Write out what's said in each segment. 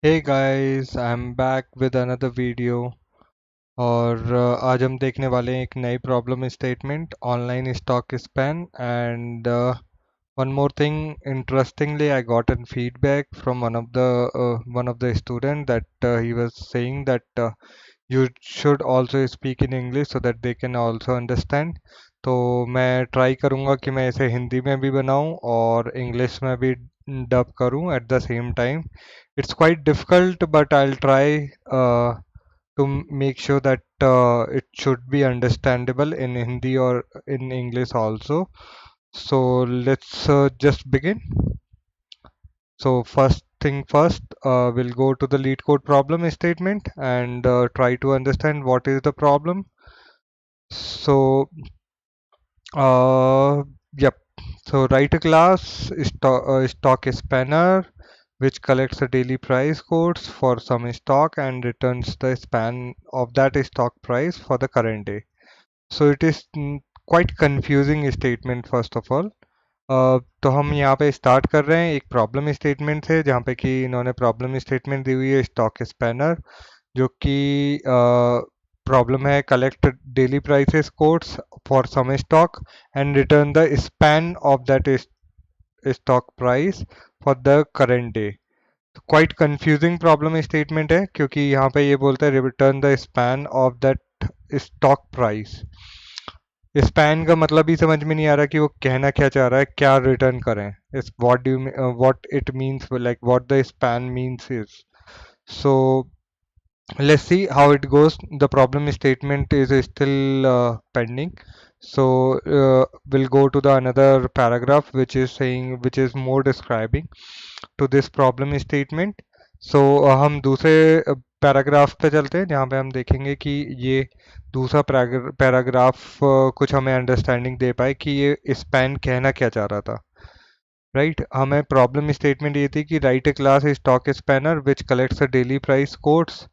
Hey guys, I'm back with another video और आज हम देखने वाले हैं एक नई problem statement online stock span and one more thing, interestingly, I got a feedback from one of the student that he was saying that you should also speak in English so that they can also understand. तो मैं try करूँगा कि मैं इसे हिंदी में भी बनाऊँ और इंग्लिश में भी डब करूँ at the same time. It's quite difficult, but I'll try to make sure that it should be understandable in Hindi or in English also. So let's just begin. So first thing first, we'll go to the lead code problem statement and try to understand what is the problem. So, yep. So write a class stock spanner which collects the daily price codes for some stock and returns the span of that stock price for the current day. So it is quite confusing statement first of all. तो हम यहाँ पे start कर रहे हैं एक problem statement से जहाँ पे कि इन्होंने प्रॉब्लम स्टेटमेंट दी हुई है स्टॉक स्पैनर जो कि प्रॉब्लम है collect daily prices quotes for some stock and return the span of that stock price for the current day. Quite confusing problem statement है क्योंकि यहाँ पे ये बोलता है return the span of that stock price. Span का मतलब ही समझ में नहीं आ रहा कि वो कहना क्या चाह रहा है, क्या रिटर्न करें। इस what do what it means, like what the span means is. So let's see how it goes. The problem statement is still pending, so we'll go to the another paragraph which is saying, which is more describing to this problem statement. So हम दूसरे paragraph पे चलते हैं जहाँ पे हम देखेंगे कि ये दूसरा पैराग्राफ कुछ हमें अंडरस्टैंडिंग दे पाए कि ये स्पैन कहना क्या चाह रहा था। राइट हमें प्रॉब्लम स्टेटमेंट ये थी कि write a class stock spanner which collects a daily price quotes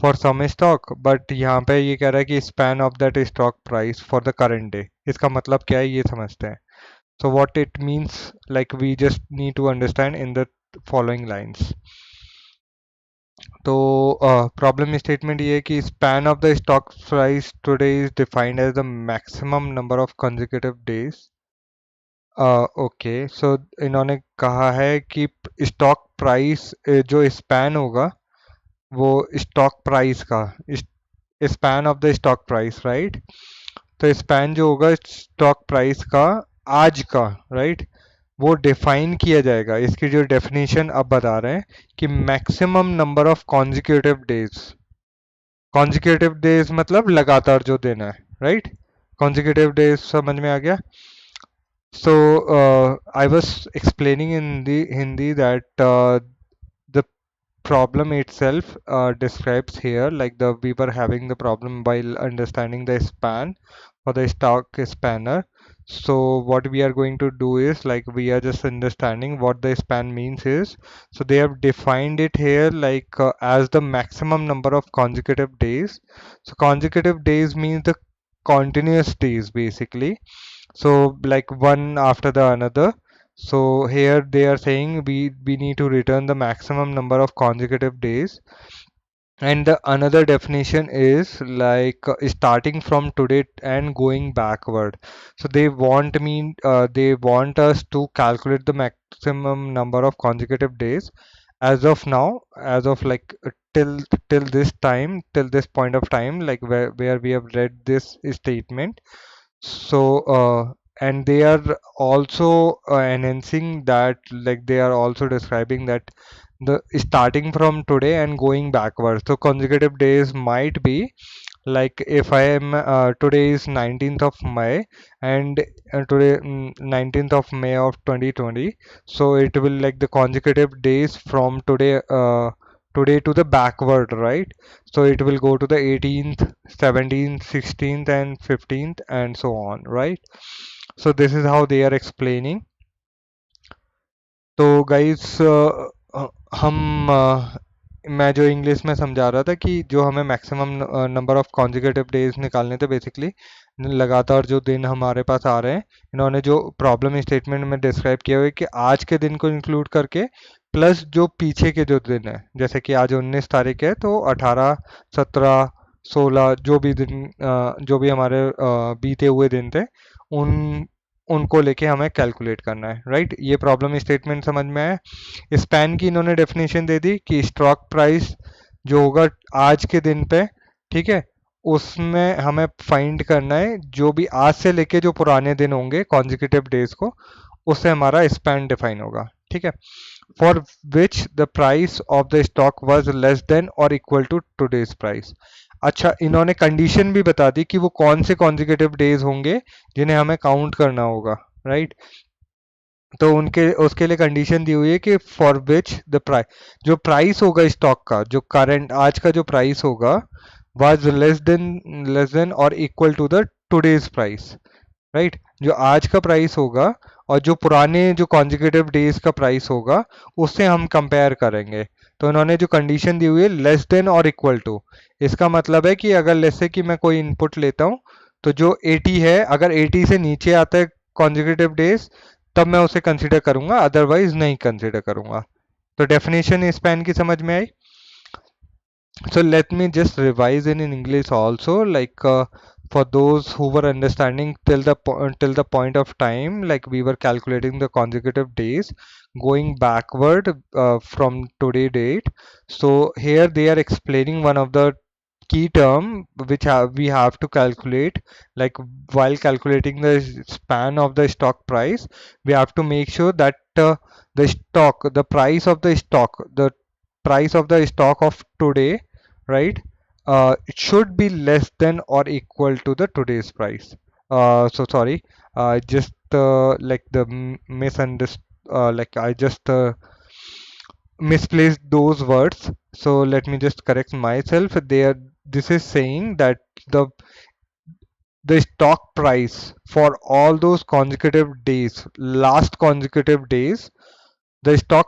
for some stock, but यहाँ पे ये कह रहा है कि span of that stock price for the current day. इसका मतलब क्या है ये समझते हैं। So what it means, like we just need to understand in the following lines. तो प्रॉब्लम स्टेटमेंट ये है कि span of the stock price today is defined as the maximum number of consecutive days. Okay so इन्होंने कहा है कि stock price जो span होगा वो स्टॉक प्राइस का, span of the stock price, right. तो स्पैन जो होगा स्टॉक प्राइस का आज का, राइट, वो डिफाइन किया जाएगा। इसकी जो डेफिनेशन अब बता रहे हैं कि maximum number of consecutive days. Consecutive days मतलब लगातार जो दिन है, राइट। कॉन्जिक्यूटिव डेज समझ में आ गया। So I was explaining in the Hindi that the problem itself describes here, like we were having the problem while understanding the span for the stock spanner. So what we are going to do is, like, we are just understanding what the span means is, so they have defined it here like as the maximum number of consecutive days. So consecutive days means the continuous days basically, so like one after the another. So here they are saying we need to return the maximum number of consecutive days, and the another definition is like starting from today and going backward. So they want us to calculate the maximum number of consecutive days as of now, as of like till this time, till this point of time, like where we have read this statement. So and they are also enhancing that, like they are also describing that the starting from today and going backwards. So consecutive days might be like if I am today is 19th of May, and today 19th of May of 2020, so it will like the consecutive days from today to the backward, right? So it will go to the 18th, 17th, 16th and 15th and so on, right? So this is how they are explaining. तो guys हम मैं जो English में समझा रहा था कि जो हमें maximum number of consecutive days निकालने थे बेसिकली, लगातार जो दिन हमारे पास आ रहे हैं, इन्होंने जो प्रॉब्लम स्टेटमेंट में डिस्क्राइब किया हुआ है कि आज के दिन को इंक्लूड करके प्लस जो पीछे के जो दिन है, जैसे कि आज 19 तारीख है तो 18, 17, 16 जो भी दिन जो भी हमारे बीते हुए दिन थे उन उनको लेके हमें कैलकुलेट करना है, राइट। ये प्रॉब्लम स्टेटमेंट समझ में आया। स्पैन की इन्होंने डेफिनेशन दे दी कि स्टॉक प्राइस जो होगा आज के दिन पे, ठीक है, उसमें हमें फाइंड करना है जो भी आज से लेके जो पुराने दिन होंगे कॉन्जिक्यूटिव डेज को, उससे हमारा स्पैन डिफाइन होगा, ठीक है। For which the price of the stock was less than और इक्वल टू टुडेज प्राइस। अच्छा, इन्होंने कंडीशन भी बता दी कि वो कौन से कॉन्जिक्यूटिव डेज होंगे जिन्हें हमें काउंट करना होगा, राइट। तो उनके उसके लिए कंडीशन दी हुई है कि फॉर विच द प्राइस, जो प्राइस होगा स्टॉक का, जो करंट आज का जो प्राइस होगा, वाज लेस देन और equal to the today's price, right. जो आज का प्राइस होगा और जो पुराने जो कॉन्जिक्यूटिव डेज का प्राइस होगा उससे हम कंपेयर करेंगे। तो इन्होंने जो कंडीशन दी हुई है लेस देन और इक्वल टू, इसका मतलब है कि अगर लेसे कि मैं कोई इनपुट लेता हूँ तो जो 80 है, अगर 80 से नीचे आता है कॉन्जिक्यूटिव डेज तब मैं उसे कंसीडर करूंगा, अदरवाइज नहीं कंसीडर करूंगा। तो डेफिनेशन इस पेन की समझ में आई। So let me just revise in English also, like for those who were understanding till the point of time, like we were calculating the consecutive days going backward from today date. So here they are explaining one of the key term which we have to calculate, like while calculating the span of the stock price, we have to make sure that the price of the stock of today, right, it should be less than or equal to the today's price. So sorry, just like the misunderstood, like I just misplaced those words. So let me just correct myself. There, this is saying that the the stock price for all those consecutive days, last consecutive days, the stock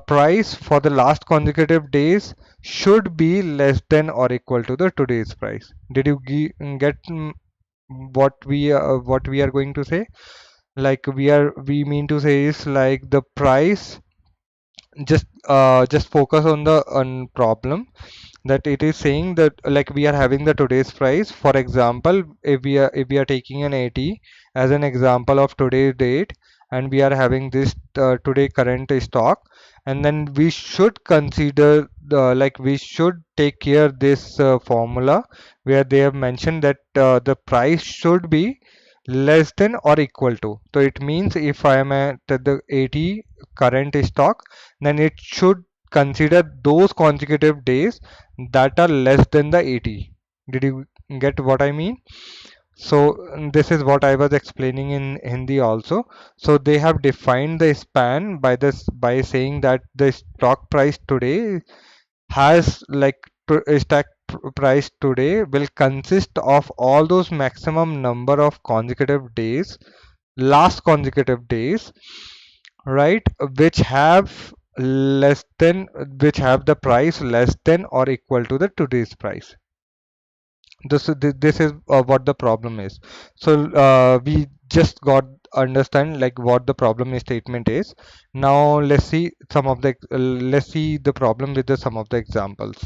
price for the last consecutive days should be less than or equal to the today's price. Did you get what we are going to say? Like we mean to say is like the price. Just focus on the problem, that it is saying that like we are having the today's price. For example, if we are taking an 80 as an example of today's date, and we are having this today current stock, and then we should consider the, like we should take care this formula where they have mentioned that the price should be less than or equal to. So it means if I am at the 80 current stock, then it should consider those consecutive days that are less than the 80. Did you get what I mean? So this is what I was explaining in Hindi also. So they have defined the span by this by saying that the stock price today has like price today will consist of all those maximum number of consecutive days, last consecutive days, right, which have less than which have the price less than or equal to the today's price. This is what the problem is. So we just got understand like what the problem statement is. Now let's see the problem with the some of the examples.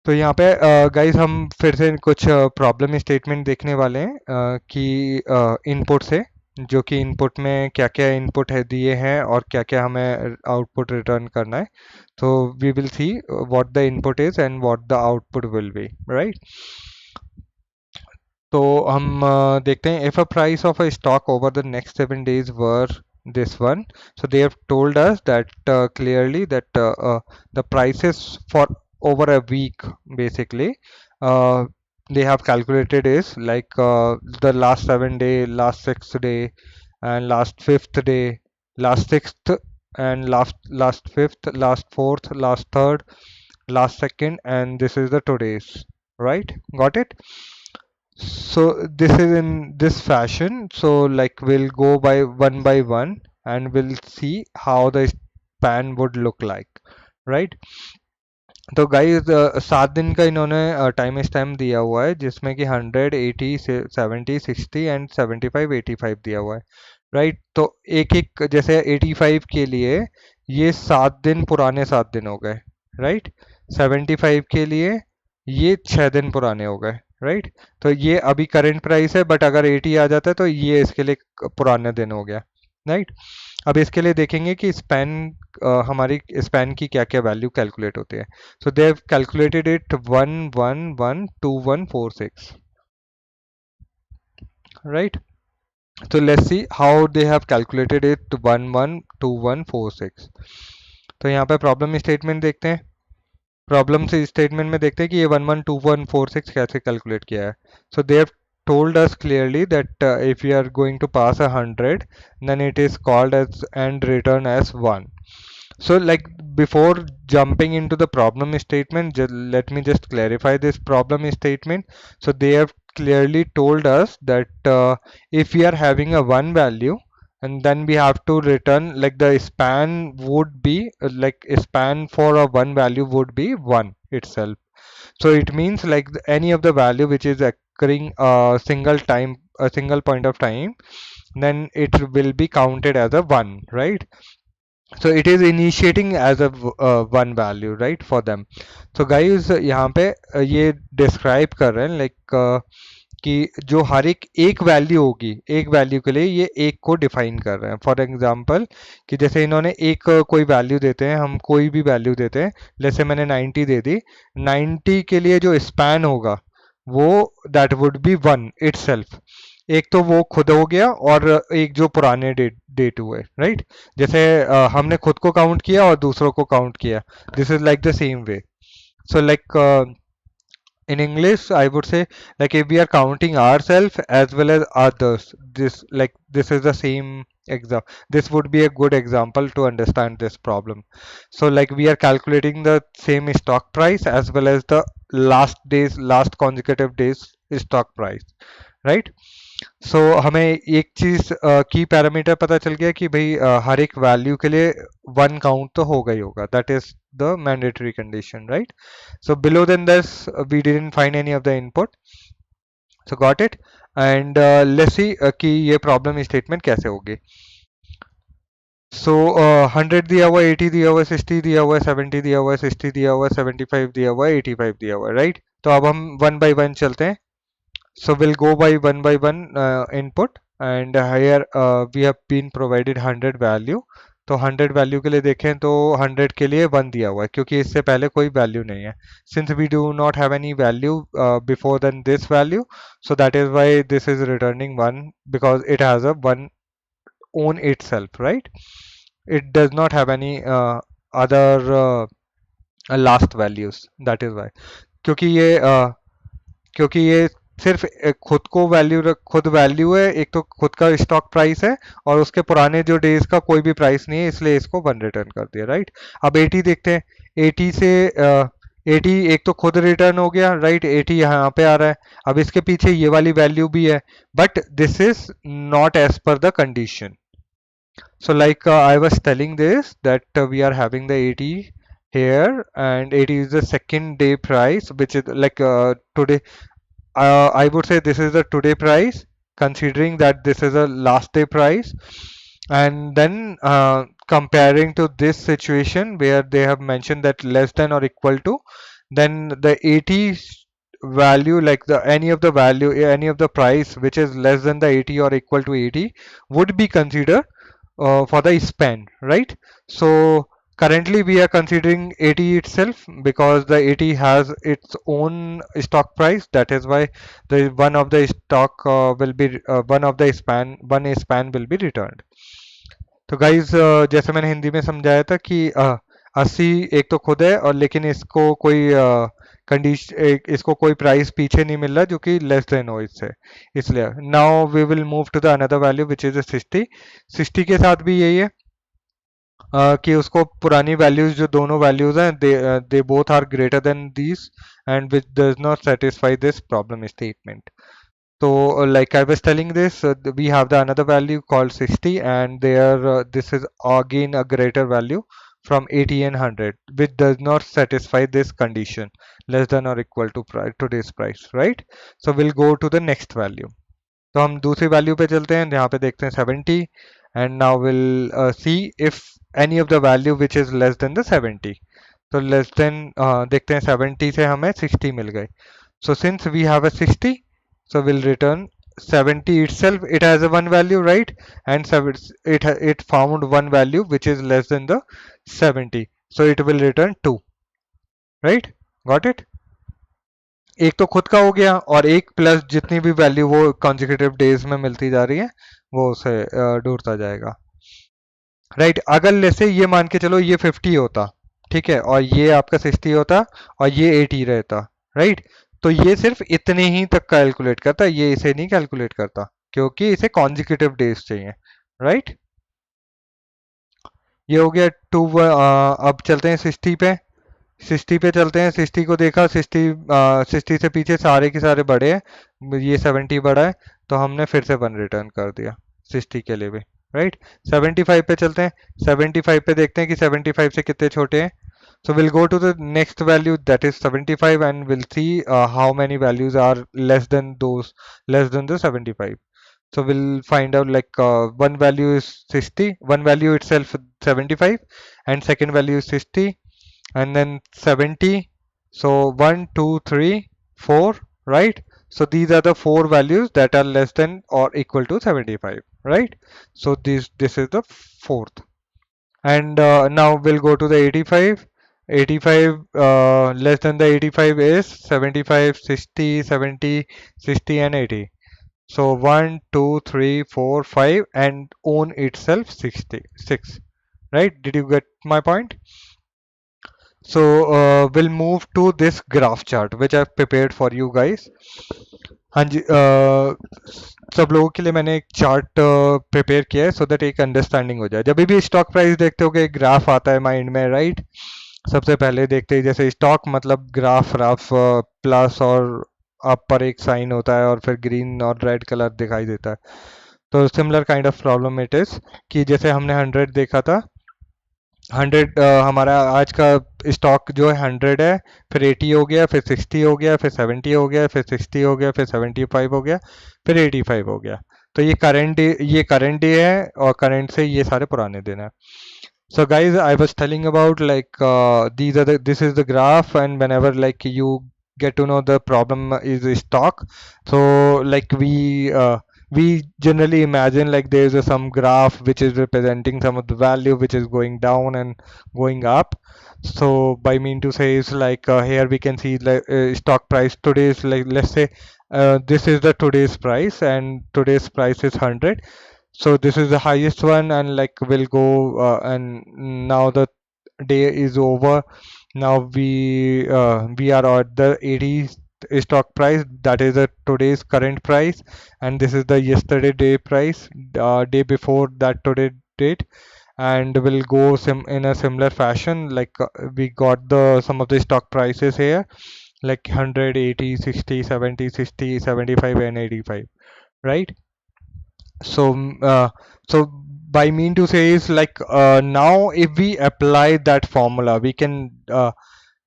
तो यहाँ पे guys हम फिर से कुछ problem statement देखने वाले हैं कि इनपुट से, जो कि इनपुट में क्या क्या इनपुट है दिए हैं और क्या क्या हमें आउटपुट रिटर्न करना है। तो we will see what the input is and what the output will be, right. तो हम देखते हैं, if a price of a stock over the next 7 days were this one, so they have told us that clearly that the prices for over a week basically, uh, they have calculated is like the last 7 day, last 6 day, and last fifth day, last sixth, and last fifth, last fourth, last third, last second, and this is the today's, right, got it. So this is in this fashion. So like we'll go by one and we'll see how the span would look like, right? तो guys 7 दिन का इन्होंने time stamp दिया हुआ है जिसमें कि 100, 80, 70, 60 and 75, 85 दिया हुआ है। राइट। तो एक एक जैसे 85 के लिए ये 7 दिन पुराने 7 दिन हो गए, राइट। 75 के लिए ये 6 दिन पुराने हो गए, राइट। तो ये अभी करंट प्राइस है, बट अगर 80 आ जाता है तो ये इसके लिए पुराने दिन हो गया, राइट। अब इसके लिए देखेंगे कि स्पैन हमारी स्पैन की क्या क्या वैल्यू कैलकुलेट होती है। So they have calculated it 1112146, right. So let's see how they have calculated it to 112146. तो यहाँ पे प्रॉब्लम स्टेटमेंट देखते हैं। प्रॉब्लम से स्टेटमेंट में देखते हैं कि ये 112146 कैसे कैलकुलेट किया है। So they have told us clearly that if we are going to pass 100, then it is called as and return as 1. So like before jumping into the problem statement, let me just clarify this problem statement. So they have clearly told us that if we are having a one value, and then we have to return, like the span would be like a span for a one value would be one itself. So it means like any of the value which is occurring a single time, a single point of time, then it will be counted as a one, right? So it is initiating as a one value, right, for them. So guys यहाँ पे ये describe कर रहे हैं like कि जो हर एक एक वैल्यू होगी, एक वैल्यू के लिए ये एक को डिफाइन कर रहे हैं। फॉर एग्जांपल कि जैसे इन्होंने एक कोई वैल्यू देते हैं, हम कोई भी वैल्यू देते हैं, जैसे मैंने 90 दे दी, 90 के लिए जो स्पैन होगा वो that would be one itself. एक तो वो खुद हो गया, और एक जो पुराने डेट डेट हुए, राइट। जैसे हमने खुद को काउंट किया और दूसरों को काउंट किया, this is like the same way. So like in English, I would say like if we are counting ourselves as well as others, this is the same example. This would be a good example to understand this problem. So like we are calculating the same stock price as well as the last consecutive days stock price, right? सो हमें एक चीज की parameter पता चल गया कि भाई हर एक वैल्यू के लिए वन काउंट तो होगा ही होगा, that is the mandatory condition, right. So below than this we didn't find any of the input, so got it. And let's see कि ये प्रॉब्लम स्टेटमेंट कैसे होगी। सो 100 दिया हुआ, 80 दिया हुआ, 60 दिया हुआ, 70 दिया हुआ, 60 दिया हुआ, 75 दिया हुआ, 85 दिया हुआ, राइट। तो अब हम वन बाई वन चलते हैं। So we'll go by one input, and here we have been provided 100 value. तो 100 वैल्यू के लिए देखें तो 100 के लिए 1 दिया हुआ है, क्योंकि इससे पहले कोई वैल्यू नहीं है। Since we do not have any value before than this value, so that is why this is returning 1, because it has a 1 own itself, right? It does not have any other last values, that is why। क्योंकि ये क्योंकि ये सिर्फ खुद को value, खुद value है, एक तो खुद का स्टॉक प्राइस है और उसके पुराने जो डेज का कोई भी प्राइस नहीं है, इसलिए इसको वन रिटर्न कर दिया, राइट। अब 80 देखते हैं। 80 से 80 एक तो खुद रिटर्न हो गया, राइट। 80 यहाँ पे आ रहा है। अब इसके पीछे ये वाली वैल्यू भी है, but this is not as per the condition. So like I was telling this that we are having the 80 here, and 80 is the second day price, which is like today. I would say this is the today price, considering that this is a last day price, and then comparing to this situation where they have mentioned that less than or equal to, then the 80 value, like the any of the value, any of the price which is less than the 80 or equal to 80 would be considered for the span, right? So currently we are considering 80 itself because the 80 has its own stock price. That is why the one of the stock will be one span will be returned. तो guys जैसे मैंने हिंदी में समझाया था कि 80 एक तो खुद है, और लेकिन इसको कोई कंडीशन, इसको कोई प्राइस पीछे नहीं मिल रहा जो कि लेस देन हो इससे, इसलिए now we will move to the another value which is 60। 60 के साथ भी यही है कि उसको पुरानी वैल्यूज, जो दोनों वैल्यूज हैं, they both are greater than these, and which does not satisfy this problem statement. So, like I was telling this, we have the another value called 60, and there this is again a greater value from 80 and 100, which does not satisfy this condition, less than or equal to today's price, right? So we'll go to the next value. तो हम दूसरी value पे चलते हैं, यहाँ पे देखते हैं 70 and now will see if any of the value which is less than the 70. तो लेस देन देखते हैं 70 से हमें 60 मिल गए. So since we have a 60, so we'll return 70 itself. It has a one value, right? And so it found one value which is less than the 70. So it will return 2, right? Got it? एक तो खुद का हो गया और एक plus जितनी भी वैल्यू वो consecutive डेज में मिलती जा रही है वो उसे ढूंढता जाएगा, राइट? अगर जैसे ये मान के चलो ये 50 होता, ठीक है, और ये आपका 60 होता और ये 80 रहता, राइट? तो ये सिर्फ इतने ही तक कैलकुलेट करता, ये इसे नहीं कैलकुलेट करता क्योंकि इसे कॉन्जिक्यूटिव डेज चाहिए, राइट? ये हो गया टू. अब चलते हैं 60 पे. 60 पे चलते हैं. 60 को देखा, 60 से पीछे सारे के सारे बड़े हैं, ये 70 बड़ा है, तो हमने फिर से 1 रिटर्न कर दिया 60 के लिए भी, राइट? 75 पे चलते हैं. 75 पे देखते हैं कि 75 से कितने छोटे हैं. So we'll go to the next value, that is 75, and we'll see how many values are less than less than the 75. So we'll find out like one value is 60, one value itself 75, and second value is 60, and then 70. So 1 2 3 4, right? So these are the four values that are less than or equal to 75, right? So this is the fourth. And now we'll go to the 85. 85 less than the 85 is 75, 60, 70, 60 and 80. So 1 2 3 4 5 and own itself 66, right? Did you get my point? So we'll move to this graph chart which I've prepared for you guys. हाँ जी, सब लोगों के लिए मैंने एक chart prepare किया है so that एक अंडरस्टैंडिंग हो जाए. जब भी स्टॉक प्राइस देखते हो कि एक ग्राफ आता है माइंड में, राइट? सबसे पहले देखते हैं जैसे स्टॉक मतलब ग्राफ राफ प्लस और अप पर एक साइन होता है और फिर ग्रीन और रेड कलर दिखाई देता है. तो similar kind of problem it is कि जैसे हमने 100 देखा था. 100 हमारा आज का स्टॉक जो है 100 है, फिर 80 हो गया, फिर 60 हो गया, फिर 70 हो गया, फिर 60 हो गया, फिर 75 हो गया, फिर 85 हो गया. तो ये करंट डे है और करंट से ये सारे पुराने दिन है. So guys, I was telling about like this is the graph, and whenever like you get to know the problem is stock, so like we generally imagine like there's some graph which is representing some of the value which is going down and going up. So by mean to say is like here we can see like stock price today is like, let's say this is the today's price and today's price is 100. So this is the highest one, and like we'll go and now the day is over. Now we are at the 80 stock price, that is the today's current price, and this is the yesterday day price, day before that today date. And we'll go in a similar fashion, like we got the some of the stock prices here, like 100, 80, 60, 70, 60, 75 and 85, right? So so by mean to say is like now if we apply that formula we can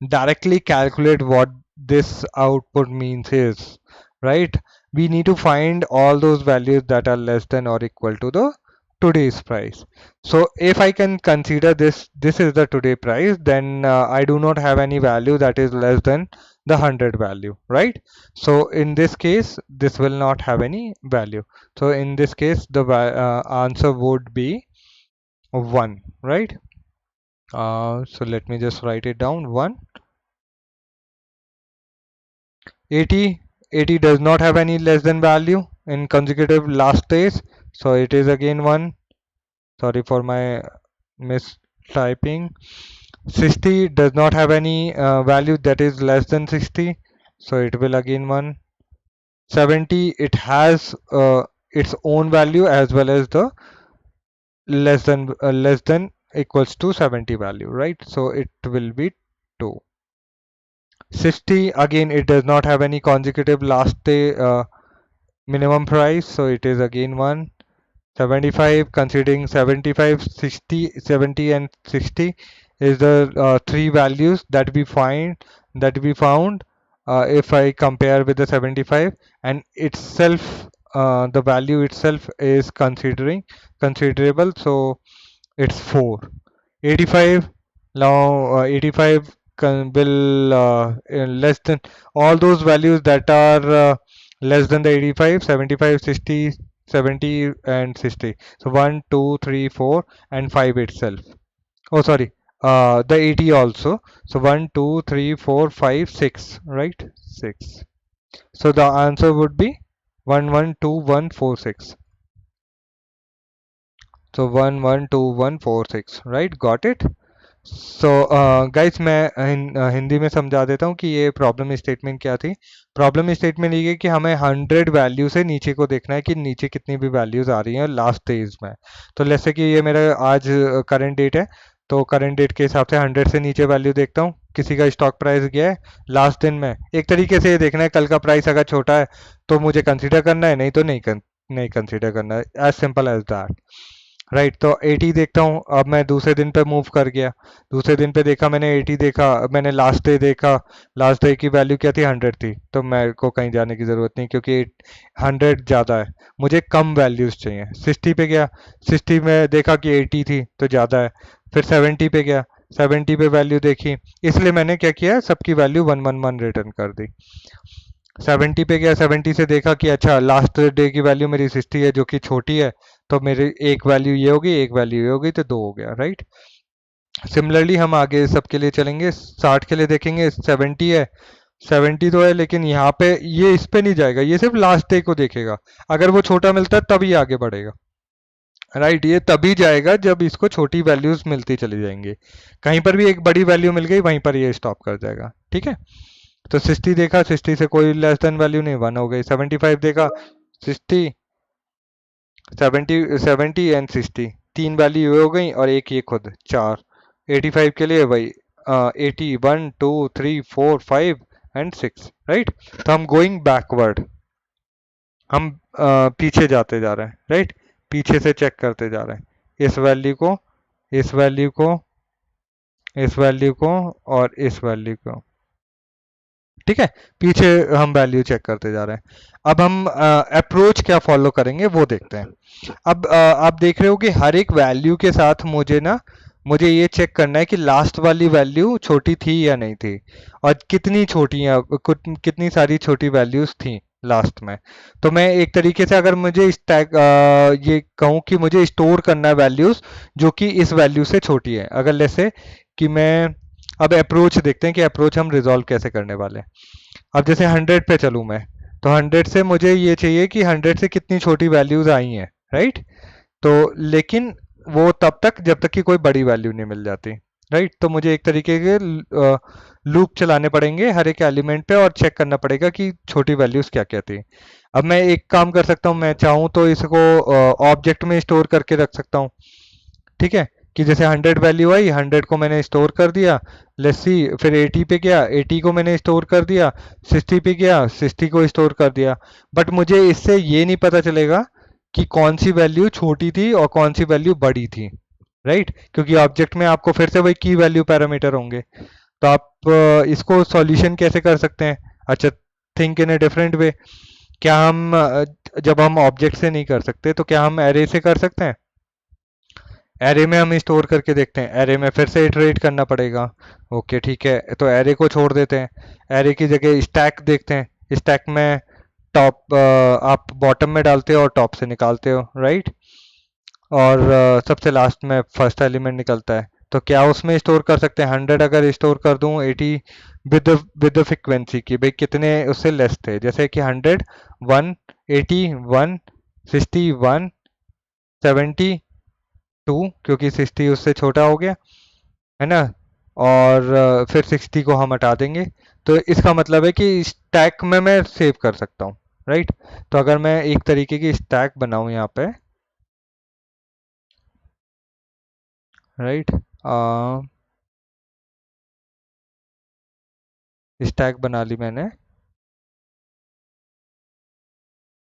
directly calculate what this output means is, right? We need to find all those values that are less than or equal to the today's price. So if I can consider this is the today price, then I do not have any value that is less than the 100 value, right? So in this case this will not have any value. So in this case the answer would be 1, right? So let me just write it down. 1. 80. 80 does not have any less than value in consecutive last days, so it is again 1. Sorry for my mistyping. 60 does not have any value that is less than 60, so it will again 1. 70, it has its own value as well as the less than equals to 70 value, right? So it will be 2. 60, again it does not have any consecutive last day minimum price, so it is again 1. 75, considering 75, 60, 70 and 60 is the three values that we found if I compare with the 75, and itself the value itself is considerable, so it's 4. 85, now 85 will less than all those values that are less than the 85, 75, 60, 70 and 60. So 1, 2, 3, 4 and 5 itself. Oh, sorry. The 80 also. So 1, 2, 3, 4, 5, 6, right? 6. So the answer would be 112146. So 112146, right? Got it? So guys मैं हिंदी में समझा देता हूँ कि ये problem statement क्या थी। Problem statement ये है कि हमें 100 वैल्यू से नीचे को देखना है कि नीचे कितनी भी वैल्यूज आ रही हैं लास्ट डेज में। तो जैसे कि ये मेरा आज करंट डेट है, तो करंट डेट के हिसाब से 100 से नीचे वैल्यू देखता हूँ। किसी का स्टॉक प्राइस गया है लास्ट दिन में, एक तरीके से ये देखना है कल का प्राइस अगर छोटा है तो मुझे कंसिडर करना है, नहीं तो नहीं कंसिडर करना है, as simple as that. Right, तो 80 देखता हूँ। अब मैं दूसरे दिन पे मूव कर गया, दूसरे दिन पे देखा मैंने 80 देखा, मैंने लास्ट डे देखा, लास्ट डे की वैल्यू क्या थी 100 थी, तो मेरे को कहीं जाने की ज़रूरत नहीं क्योंकि 100 ज़्यादा है, मुझे कम वैल्यूज़ चाहिए। 60 पे गया, 60 में देखा कि 80 थी तो ज़्यादा है। फिर 70 पे गया, 70 पे वैल्यू देखी, इसलिए मैंने क्या किया, सबकी वैल्यू 111 रिटर्न कर दी। 70 पे गया, 70 से देखा कि अच्छा लास्ट डे की वैल्यू मेरी 60 है जो कि छोटी है, तो मेरी एक वैल्यू ये होगी, एक वैल्यू ये होगी, तो 2 हो गया, राइट। सिमिलरली हम आगे सबके लिए चलेंगे, 60 के लिए देखेंगे, 70 है, 70 तो है लेकिन यहाँ पे ये इस पे नहीं जाएगा, ये सिर्फ लास्ट डे को देखेगा। अगर वो छोटा मिलता है तभी आगे बढ़ेगा, राइट। ये तभी जाएगा जब इसको छोटी वैल्यूज मिलती चली जाएंगी। कहीं पर भी एक बड़ी वैल्यू मिल गई वहीं पर ये स्टॉप कर जाएगा, ठीक है। तो 60 देखा, 60 से कोई लेस देन वैल्यू नहीं, 1 हो गई। 75 देखा, 60, 70, 70 एंड 60, तीन वैल्यू ये हो गई और एक ये खुद, 4। 85 के लिए वही 80, 1, 2, 3, 4, 5 एंड 6, राइट। तो हम गोइंग बैकवर्ड, हम पीछे जाते जा रहे हैं, राइट। पीछे से चेक करते जा रहे हैं इस वैल्यू को, इस वैल्यू को, इस वैल्यू को और इस वैल्यू को, ठीक है। पीछे हम वैल्यू चेक करते जा रहे हैं। अब हम अप्रोच क्या फॉलो करेंगे वो देखते हैं। अब आप देख रहे हो कि हर एक वैल्यू के साथ मुझे ये चेक करना है कि लास्ट वाली वैल्यू छोटी थी या नहीं थी, और कितनी छोटी है, कितनी सारी छोटी वैल्यूज थी लास्ट में। तो मैं एक तरीके से अगर मुझे ये कहूँ कि मुझे स्टोर करना है वैल्यूज जो कि इस वैल्यू से छोटी है, अगर जैसे कि मैं अब अप्रोच देखते हैं कि अप्रोच हम रिजॉल्व कैसे करने वाले हैं। अब जैसे 100 पे चलूँ मैं, तो 100 से मुझे ये चाहिए कि 100 से कितनी छोटी वैल्यूज आई हैं, राइट। तो लेकिन वो तब तक जब तक कि कोई बड़ी वैल्यू नहीं मिल जाती, राइट। तो मुझे एक तरीके के लूप चलाने पड़ेंगे हर एक एलिमेंट पे और चेक करना पड़ेगा कि छोटी वैल्यूज क्या क्या थी। अब मैं एक काम कर सकता हूँ, मैं चाहूँ तो इसको ऑब्जेक्ट में स्टोर करके रख सकता हूँ, ठीक है। कि जैसे 100 वैल्यू आई, 100 को मैंने स्टोर कर दिया, लेट्स सी। फिर 80 पे गया, 80 को मैंने स्टोर कर दिया, 60 पे गया, 60 को स्टोर कर दिया। बट मुझे इससे ये नहीं पता चलेगा कि कौन सी वैल्यू छोटी थी और कौन सी वैल्यू बड़ी थी, राइट। क्योंकि ऑब्जेक्ट में आपको फिर से वही की वैल्यू पैरामीटर होंगे। तो आप इसको सॉल्यूशन कैसे कर सकते हैं? अच्छा, think in a different way. क्या हम जब हम ऑब्जेक्ट से नहीं कर सकते तो क्या हम एरे से कर सकते हैं? एरे में हम स्टोर करके देखते हैं, एरे में फिर से इटरेट करना पड़ेगा। ओके, ठीक है, तो एरे को छोड़ देते हैं। एरे की जगह स्टैक देखते हैं। स्टैक में टॉप आप बॉटम में डालते हो और टॉप से निकालते हो, राइट। और सबसे लास्ट में फर्स्ट एलिमेंट निकलता है। तो क्या उसमें स्टोर कर सकते हैं? 100 अगर स्टोर कर दूं 80 विद फ्रिक्वेंसी की, भाई कितने उससे लेस थे, जैसे कि 100, 1, 80, 1, 60, 1, 70, 2, क्योंकि 60 उससे छोटा हो गया, है ना। और फिर 60 को हम हटा देंगे। तो इसका मतलब है कि स्टैक में मैं सेव कर सकता हूँ, राइट। तो अगर मैं एक तरीके की स्टैक बनाऊं यहाँ पे, राइट, स्टैक बना ली मैंने।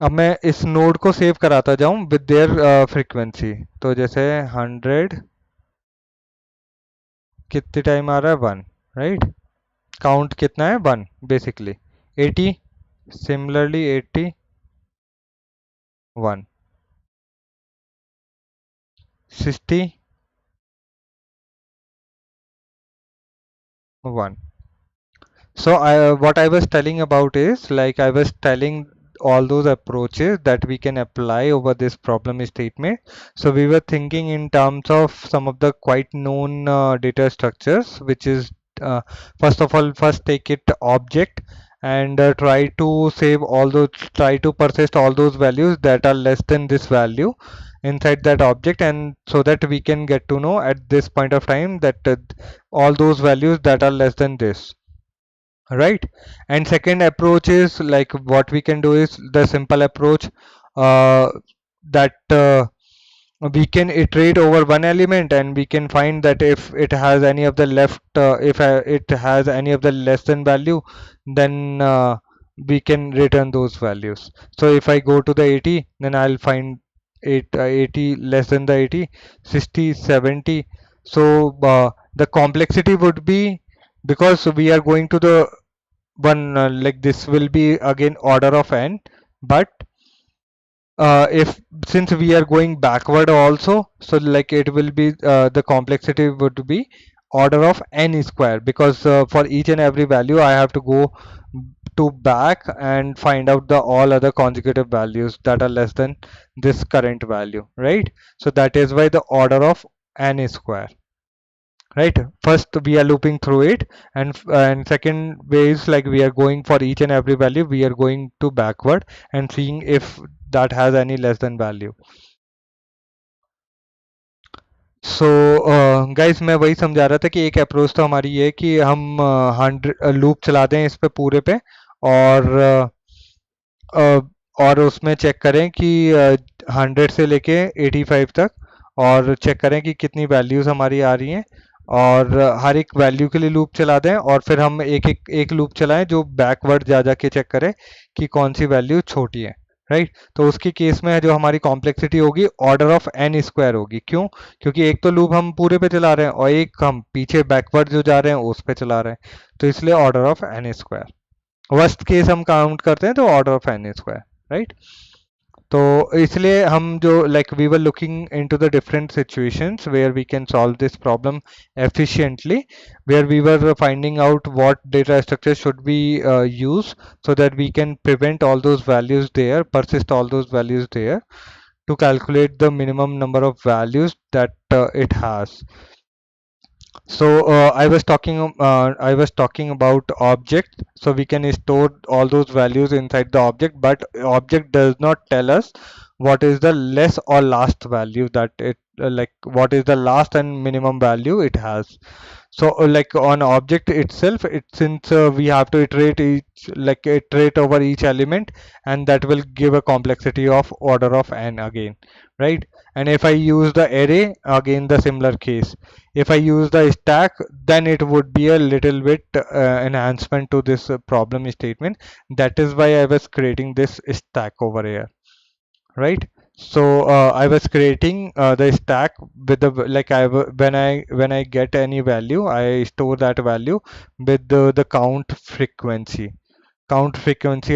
अब मैं इस नोड को सेव कराता जाऊं विद देयर फ्रीक्वेंसी। तो जैसे 100 कितने टाइम आ रहा है, 1, राइट। काउंट कितना है, 1 basically. 80, similarly 80, 1. 60, 1. So what I was telling about is like I was telling all those approaches that we can apply over this problem statement. So we were thinking in terms of some of the quite known data structures, which is uh, first of all, first take it object and try to persist all those values that are less than this value inside that object, and so that we can get to know at this point of time that all those values that are less than this, right? And second approach is like what we can do is the simple approach, uh, that we can iterate over one element and we can find that if it has any of the left if it has any of the less than value, then we can return those values. So if I go to the 80, then I'll find 80 less than the 80, 60, 70. So the complexity would be, because we are going to the one like this will be again order of n, but if since we are going backward also, so like it will be the complexity would be order of n square, because for each and every value I have to go to back and find out the all other consecutive values that are less than this current value, right? So that is why the order of n square, right? First we are looping through it, and second way is like we are going for each and every value, we are going to backward and seeing if that has any less than value. So guys मैं वही समझा रहा था कि एक approach तो हमारी ये है कि हम 100 लूप चला दें इस पे पूरे पे, और अ, और उसमें चेक करें कि 100 से लेके 85 तक, और चेक करें कि कितनी वैल्यूज़ हमारी आ रही हैं, और हर एक वैल्यू के लिए लूप चला दें, और फिर हम एक लूप चलाएं जो बैकवर्ड जा जा के चेक करें कि कौन सी वैल्यू छोटी है, राइट? तो उसके केस में जो हमारी कॉम्प्लेक्सिटी होगी ऑर्डर ऑफ एन स्क्वायर होगी। क्यों? क्योंकि एक तो लूप हम पूरे पे चला रहे हैं और एक हम पीछे बैकवर्ड जो जा रहे हैं उस पे चला रहे हैं, तो इसलिए order of N square. Worst case हम काउंट करते हैं तो order of N square, right? तो इसलिए हम जो like we were looking into the different situations where we can solve this problem efficiently, where we were finding out what data structure should we use so that we can prevent all those values there, persist all those values there to calculate the minimum number of values that it has. So I was talking about object. So we can store all those values inside the object, but object does not tell us what is the less or last value that it like what is the last and minimum value it has. So like on object itself, it since we have to iterate over each element, and that will give a complexity of order of n again, right? And if I use the array, again the similar case. If I use the stack, then it would be a little bit enhancement to this problem statement. That is why I was creating this stack over here, right? So I was creating the stack with the like when I get any value, I store that value with the count frequency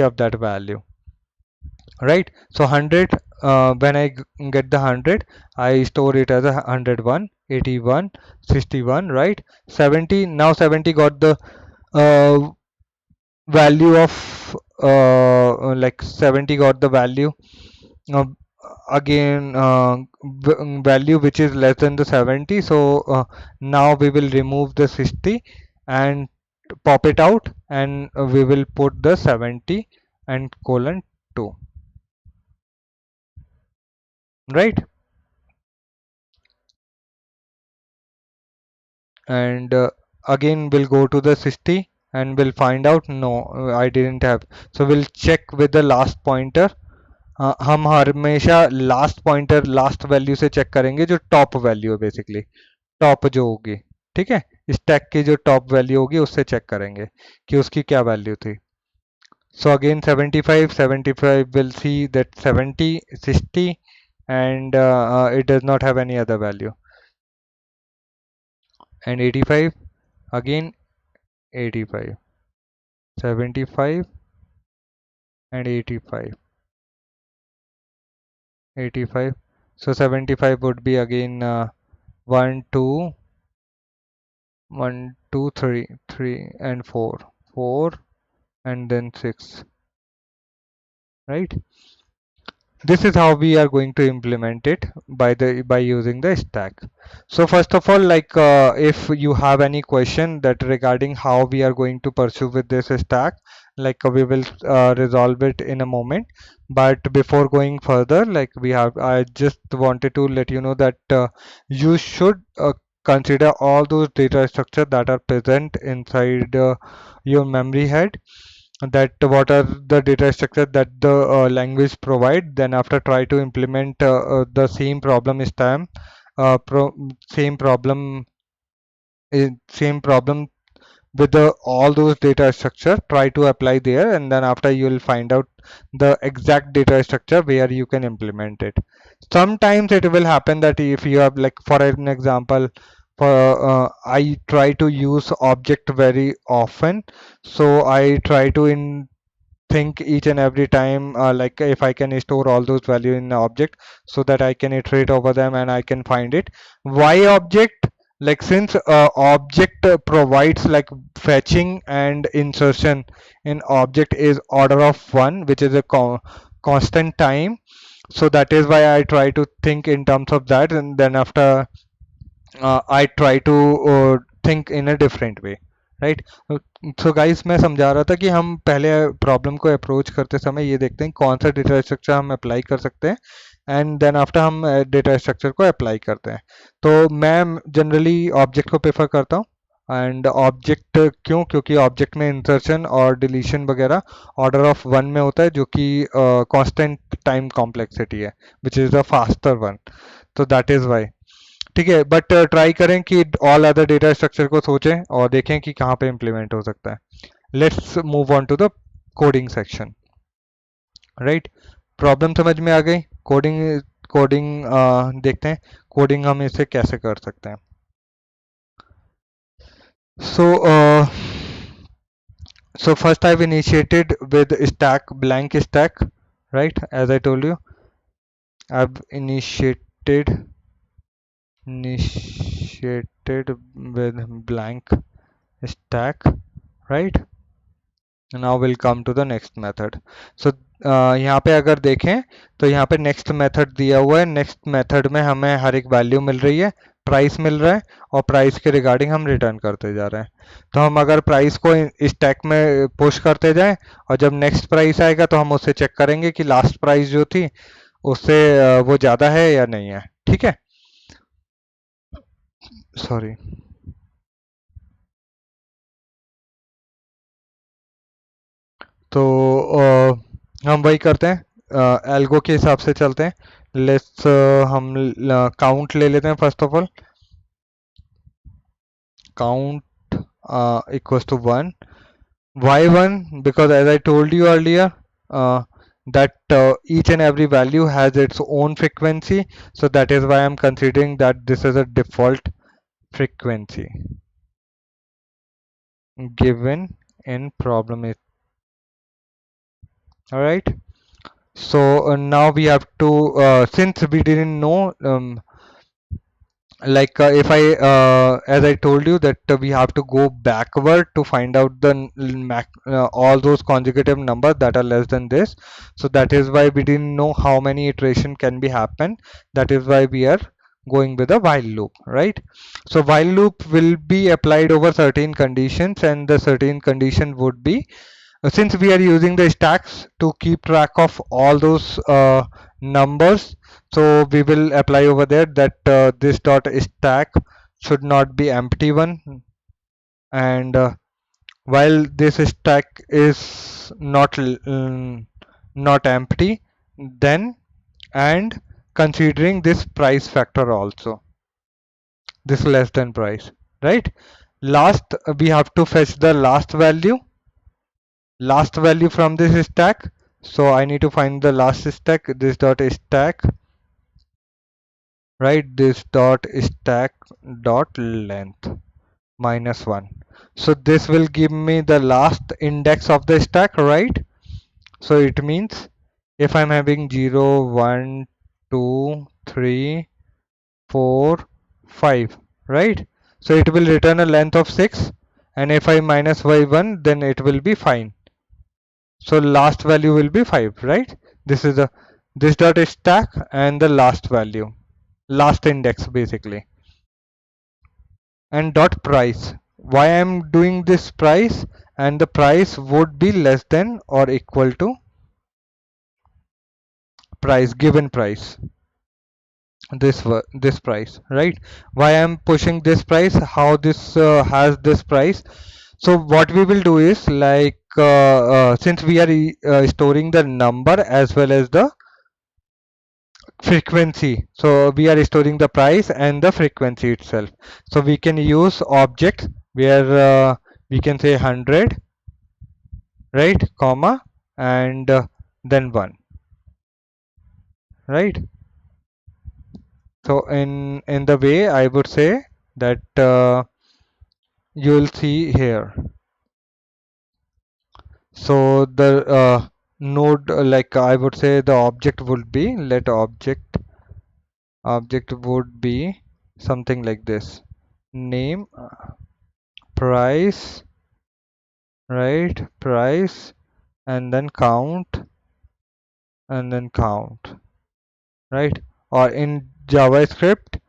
of that value, right? So 100, when I get the 100, I store it as a 101, 81, 61, right? 70, now 70 got the uh, value of like 70 got the value uh, again value which is less than the 70. So now we will remove the 60 and pop it out, and we will put the 70 and colon 2, right? And again we'll go to the 60 and we'll find out no, I didn't have. So we'll check with the last pointer. हम हमेशा last pointer last value से check करेंगे जो top value है, basically top जो होगी, ठीक है? स्टैक की जो टॉप वैल्यू होगी उससे चेक करेंगे कि उसकी क्या वैल्यू थी. So again 75, 75 will see that 70, 60, and it does not have any other value. And 85, again 85, 75 and 85. 85. So 75 would be again 1, 2, 1, 2, 3, 3 and 4, 4 and then 6, right? This is how we are going to implement it by using the stack. So first of all, like if you have any question that regarding how we are going to pursue with this stack, like we will resolve it in a moment. But before going further, like I just wanted to let you know that you should consider all those data structure that are present inside your memory head, that what are the data structure that the language provide. Then after try to implement the same problem stem same problem same problem with all those data structure, try to apply there, and then after you will find out the exact data structure where you can implement it. Sometimes it will happen that if you have, like for an example, for I try to use object very often, so I try to in think each and every time, like if I can store all those value in the object so that I can iterate over them and I can find it. Why object? Like since object provides like fetching and insertion in object is order of 1, which is a constant time. So that is why I try to think in terms of that, and then after I try to think in a different way, right? So guys मैं समझा रहा था कि हम पहले problem को approach करते समय ये देखते हैं कौन सा डेटा स्ट्रक्चर हम अप्लाई कर सकते हैं, एंड देन आफ्टर हम डेटा स्ट्रक्चर को अप्लाई करते हैं. तो मैं जनरली ऑब्जेक्ट को प्रेफर करता हूँ. एंड ऑब्जेक्ट क्यों? क्योंकि ऑब्जेक्ट में इंसर्शन और डिलीशन वगैरह ऑर्डर ऑफ 1 में होता है, जो कि कांस्टेंट टाइम कॉम्प्लेक्सिटी है, which is the faster one. तो दैट इज़ वाई. ठीक है, बट ट्राई करें कि ऑल अदर डेटा स्ट्रक्चर को सोचें और देखें कि कहाँ पे इम्प्लीमेंट हो सकता है. Let's move on to the coding section. Right, problem समझ में आ गई. कोडिंग कोडिंग देखते हैं कोडिंग हम इसे कैसे कर सकते हैं. सो so first I've initiated with stack, blank stack, right? As I told you, I've initiated with blank stack, right? Now we'll come to the next method. So यहाँ पे अगर देखें तो यहाँ पे नेक्स्ट मेथड दिया हुआ है. नेक्स्ट मेथड में हमें हर एक वैल्यू मिल रही है, प्राइस मिल रहा है, और प्राइस के रिगार्डिंग हम रिटर्न करते जा रहे हैं. तो हम अगर प्राइस को स्टैक में पुश करते जाएं और जब नेक्स्ट प्राइस आएगा तो हम उससे चेक करेंगे कि लास्ट प्राइस जो थी उससे वो ज़्यादा है या नहीं है. ठीक है, सॉरी. तो हम वही करते हैं, एल्गो के हिसाब से चलते हैं. लेट्स हम काउंट ले लेते हैं. First of all count equals to 1. Why 1? Because as I told you earlier, that each and every value has its own frequency, so that is why I'm considering that this is a default frequency given in problem. All right, so now we have to since we didn't know, like if I as I told you that we have to go backward to find out the all those conjugative numbers that are less than this. So that is why we didn't know how many iteration can be happen. That is why we are going with a while loop, right? So while loop will be applied over certain conditions, and the certain condition would be, since we are using the stacks to keep track of all those numbers, so we will apply over there that this dot stack should not be empty one, and while this stack is not empty, then and considering this price factor also, this less than price, right? Last we have to fetch the last value from this stack. So I need to find the last stack, this dot stack, right? This dot stack dot length -1. So this will give me the last index of the stack, right? So it means if I'm having 0, 1, 2, 3, 4, 5, right? So it will return a length of 6, and if I minus by 1, then it will be fine. So last value will be 5, right? This is the this dot is stack and the last value, last index basically. And dot price. Why I'm doing this price? And the price would be less than or equal to price, given price, this price, right? Why I'm pushing this price, how this has this price. So what we will do is like since we are storing the number as well as the frequency, so we are storing the price and the frequency itself. So we can use object where we can say 100, right, comma, and then 1, right? So in the way I would say that you will see here. So the node, like I would say the object would be, let object would be something like this: name, price, right, price, and then count, and then count, right? Or in JavaScript,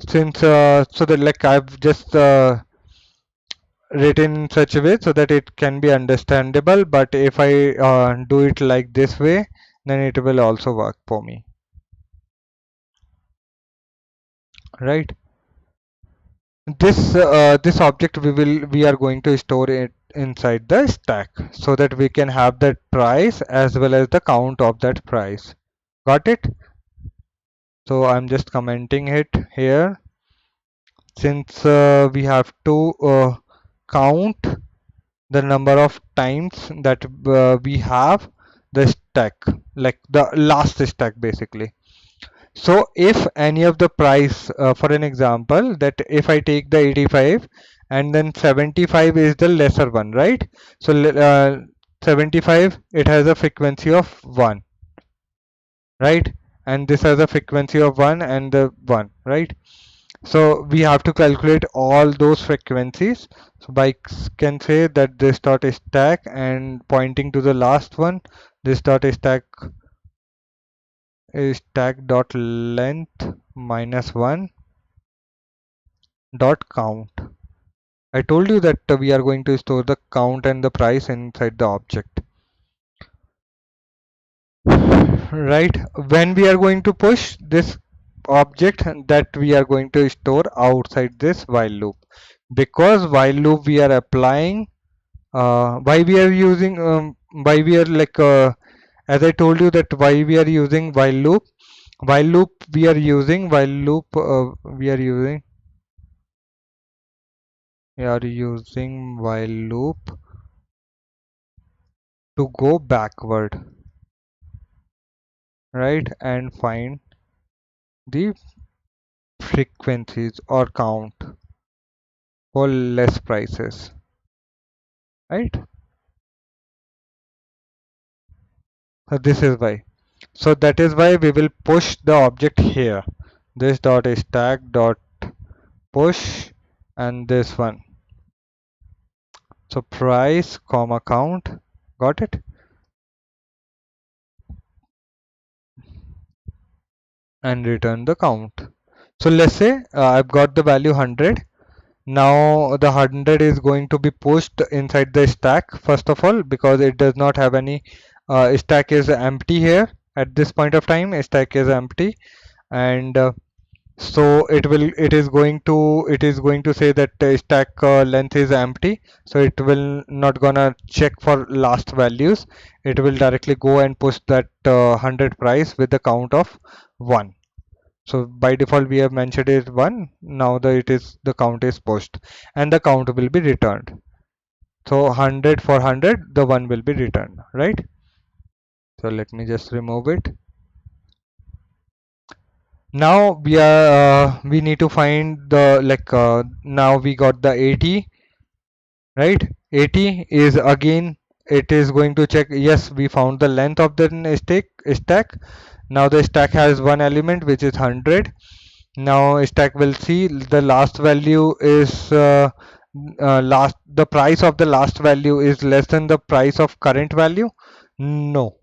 since so that like I've just written in such a way so that it can be understandable, but if I do it like this way, then it will also work for me, right? This object we are going to store it inside the stack so that we can have that price as well as the count of that price. Got it? So I'm just commenting it here, since we have to count the number of times that we have the stack, like the last stack basically. So if any of the price, for an example, that if I take the 85 and then 75 is the lesser one, right? So 75, it has a frequency of 1, right? And this has a frequency of 1 and the 1, right? So we have to calculate all those frequencies. So can say that this dot is stack, and pointing to the last one, this dot is stack dot length minus 1 dot count. I told you that we are going to store the count and the price inside the object, right? When we are going to push this object, that we are going to store outside this while loop, because while loop we are applying why we are using why we are like as I told you that why we are using while loop we are using while loop we are using while loop to go backward, right, and find the frequencies or count for less prices, right? So this is why. So that is why we will push the object here. This dot is stack dot push, and this one. So price comma count. Got it? And return the count. So let's say I've got the value 100. Now the 100 is going to be pushed inside the stack first of all, because it does not have any stack is empty here at this point of time. Stack is empty, and so it is going to say that stack length is empty, so it will not gonna check for last values. It will directly go and push that 100 price with the count of 1. So by default we have mentioned is 1. Now the count is pushed and the count will be returned. So 100 for 100, the 1 will be returned, right? So let me just remove it. Now we need to find the now we got the 80, right? 80 is again, it is going to check, yes, we found the length of the stack. Now the stack has one element which is 100. Now stack will see the last value is last the price of the last value is less than the price of current value. No,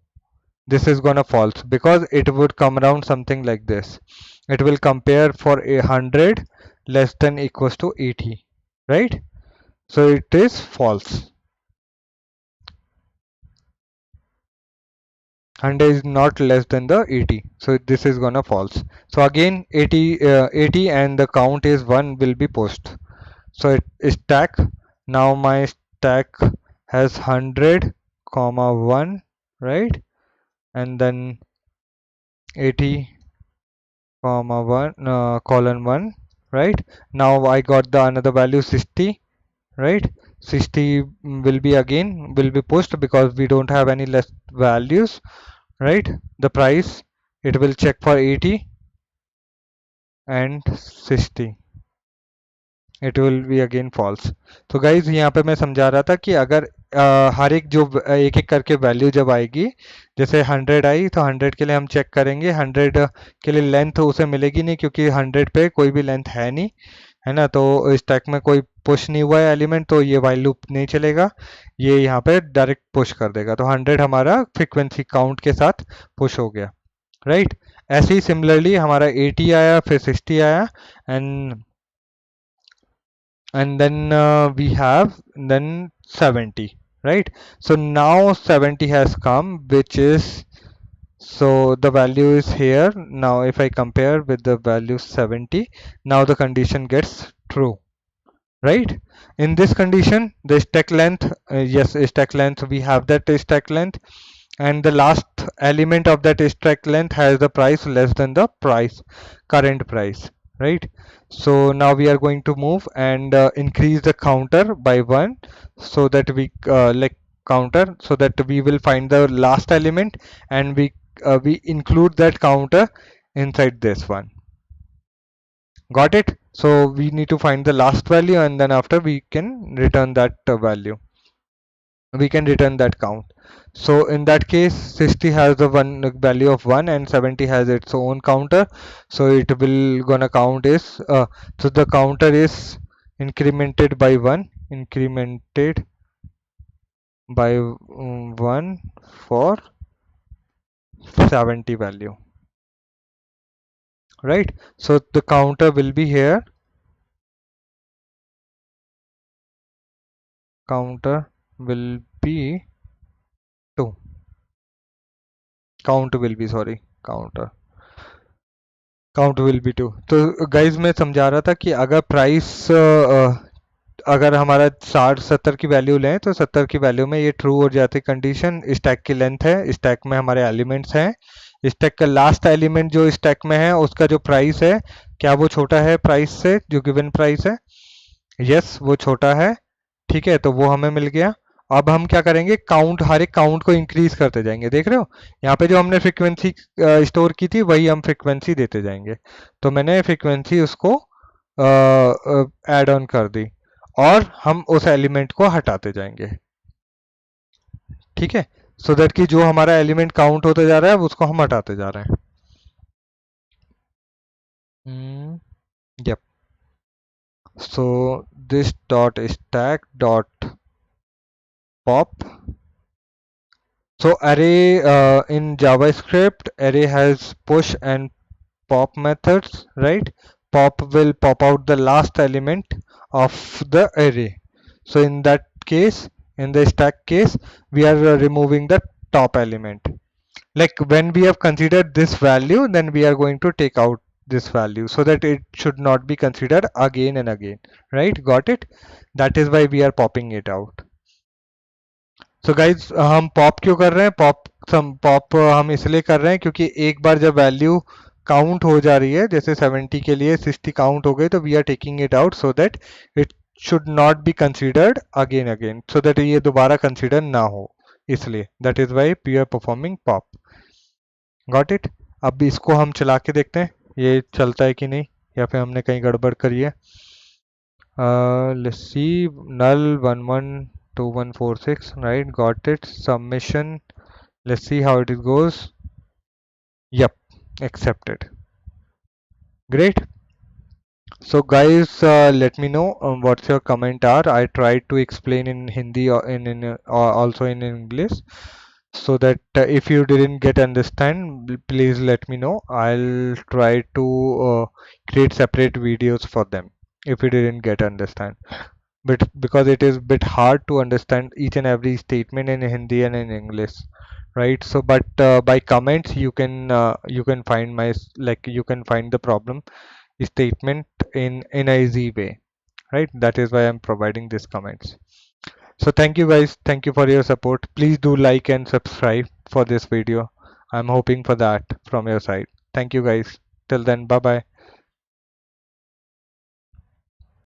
this is gonna false because it would come around something like this. It will compare for 100 less than equals to 80, right? So it is false. 100 is not less than the 80, so this is gonna false. So again 80 and the count is 1 will be post. So it is stack. Now my stack has 100 comma 1, right? And then 80 comma 1 colon 1, right? Now I got the another value 60, right? 60 will be again will be pushed because we don't have any less values, right? The price, it will check for 80 and 60, it will be again false. तो guys यहाँ पे मैं समझा रहा था कि अगर हर एक जो एक एक करके वैल्यू जब आएगी, जैसे 100 आई तो 100 के लिए हम चेक करेंगे, 100 के लिए लेंथ उसे मिलेगी नहीं क्योंकि 100 पे कोई भी लेंथ है नहीं, है ना? तो स्टैक में कोई पुश नहीं हुआ है एलिमेंट, तो ये वाइल लूप नहीं चलेगा, ये यहाँ पे डायरेक्ट पुश कर देगा। तो 100 हमारा फ्रीक्वेंसी काउंट के साथ पुश हो गया, राइट? ऐसे ही सिमिलरली हमारा 80 आया, फिर 60 आया, and then we have then 70, right? So now 70 has come, which is, so the value is here. Now if I compare with the value 70, now the condition gets true, right? In this condition, the stack length, yes, stack length, we have that stack length, and the last element of that stack length has the price less than the price, current price, right? So now we are going to move and increase the counter by 1, so that we like counter, so that we will find the last element, and we include that counter inside this one. Got it? So we need to find the last value, and then after we can return that value, we can return that count. So in that case 60 has the one value of 1 and 70 has its own counter, so it will gonna count is so the counter is incremented by 1, incremented by 1 for 70 value, right? So the counter will be here, counter will be 2, count will be, sorry, counter count will be 2। तो guys मैं समझा रहा था कि अगर price अगर हमारा 60-70 की वैल्यू लें तो 70 की वैल्यू में ये ट्रू हो जाती कंडीशन, स्टैक की लेंथ है, स्टैक में हमारे एलिमेंट्स हैं, स्टैक का लास्ट एलिमेंट जो स्टैक में है उसका जो प्राइस है, क्या वो छोटा है प्राइस से, जो गिवन प्राइस है? यस, वो छोटा है, ठीक है, तो वो हमें मिल गया। अब हम क्या करेंगे, काउंट, हर एक काउंट को इंक्रीज करते जाएंगे। देख रहे हो यहाँ पे जो हमने फ्रीक्वेंसी स्टोर की थी वही हम फ्रीक्वेंसी देते जाएंगे। तो मैंने फ्रीक्वेंसी उसको ऐड ऑन कर दी और हम उस एलिमेंट को हटाते जाएंगे, ठीक है, सो दैट कि जो हमारा एलिमेंट काउंट होते जा रहा है उसको हम हटाते जा रहे हैं। Yup, so this dot stack dot pop. So array in JavaScript, array has push and pop methods, right? Pop will pop out the last element of the array. So in that case, in the stack case, we are removing the top element. Like when we have considered this value, then we are going to take out this value so that it should not be considered again and again, right? Got it? That is why we are popping it out. So guys, हम pop क्यों कर रहे हैं? Pop हम इसलिए कर रहे हैं क्योंकि एक बार जब वैल्यू काउंट हो जा रही है, जैसे 70 के लिए 60 काउंट हो गए, तो we are taking it out so that it should not be considered again again, so that ये दोबारा कंसीडर ना हो, इसलिए that is why we are performing pop. Got it? अब इसको हम चला के देखते हैं ये चलता है कि नहीं, या फिर हमने कहीं गड़बड़ करी है। Let's see, null 112146, right? Got it. Submission, let's see how it goes. Yep, accepted. Great. So guys, let me know what's your comment are. I tried to explain in Hindi or also in English, so that if you didn't get understand, please let me know. I'll try to create separate videos for them if you didn't get understand. But because it is bit hard to understand each and every statement in Hindi and in English, right? So, but by comments you can find you can find the problem statement in a easy way, right? That is why I'm providing these comments. So thank you guys, thank you for your support. Please do like and subscribe for this video. I'm hoping for that from your side. Thank you guys. Till then, bye bye.